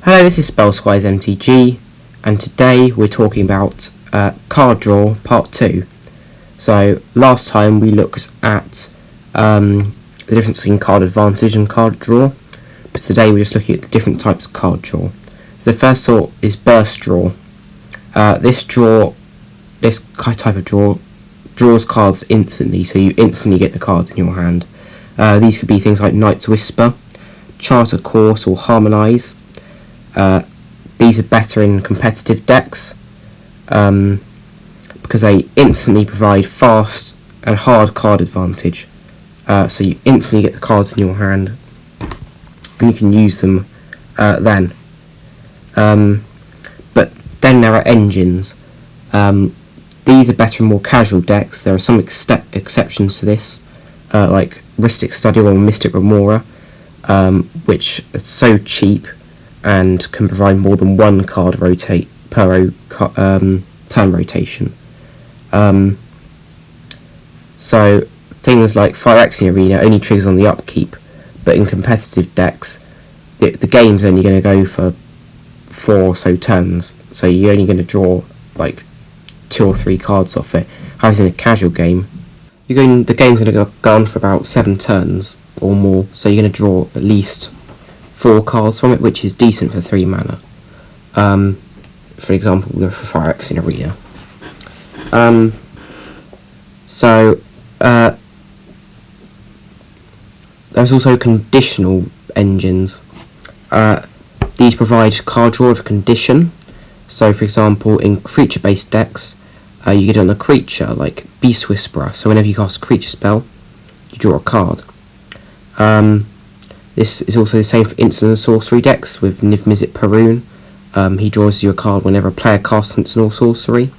Hello, this is Spellsquire's MTG, and today we're talking about card draw part 2. So last time we looked at the difference between card advantage and card draw, but today we're just looking at the different types of card draw. So the first sort is burst draw. This type of draw draws cards instantly, so you instantly get the cards in your hand. These could be things like Knight's Whisper, Charter Course, or Harmonise. These are better in competitive decks because they instantly provide fast and hard card advantage. So you instantly get the cards in your hand and you can use them then. But then there are engines. These are better in more casual decks. There are some exceptions to this, like Rhystic Study or Mystic Remora, which are so cheap and can provide more than one card per turn rotation. So things like Phyrexian Arena only triggers on the upkeep, but in competitive decks the game's only going to go for 4 or so turns, so you're only going to draw like 2 or 3 cards off it. Whereas in a casual game, the game's going to go on for about 7 turns or more, so you're going to draw at least 4 cards from it, which is decent for 3 mana. For example, the Phyrexian Arena. There's also conditional engines. These provide card draw of condition. So, for example, in creature-based decks, you get on a creature like Beast Whisperer. So, whenever you cast a creature spell, you draw a card. This is also the same for instant and sorcery decks with Niv Mizzet Perun. He draws you a card whenever a player casts instant or sorcery.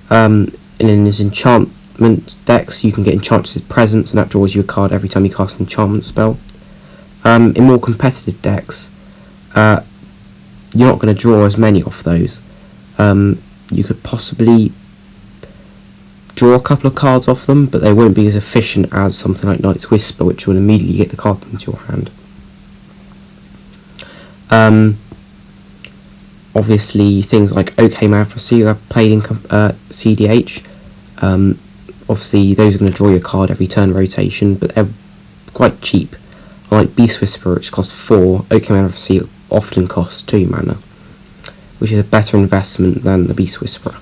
And in his enchantment decks, you can get Enchantress's Presence, and that draws you a card every time you cast an enchantment spell. In more competitive decks, you're not going to draw as many off those. You could possibly draw a couple of cards off them, but they won't be as efficient as something like Knight's Whisper, which will immediately get the card into your hand. Obviously, things like OK Mavracy are played in CDH. Obviously, those are going to draw your card every turn rotation, but they're quite cheap. Like Beast Whisperer, which costs 4, OK Mavracy often costs 2 mana, which is a better investment than the Beast Whisperer.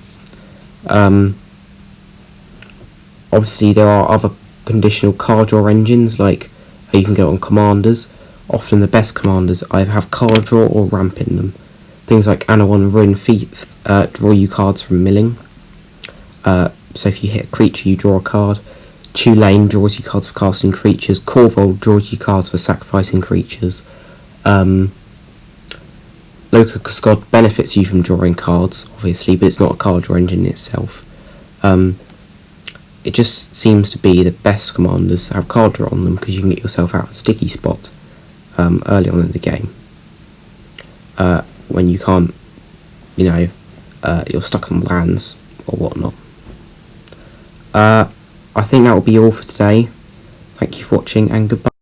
Obviously, there are other conditional card draw engines, like you can get on commanders. Often the best commanders either have card draw or ramp in them. Things like Anawan Ruin Thief draw you cards from milling. So if you hit a creature, you draw a card. Tulane draws you cards for casting creatures. Corvold draws you cards for sacrificing creatures. Local Cascade benefits you from drawing cards, obviously, but it's not a card draw engine in itself. It just seems to be the best commanders have card draw on them because you can get yourself out of a sticky spot early on in the game. When you can't, you're stuck on lands or whatnot. I think that will be all for today. Thank you for watching and goodbye.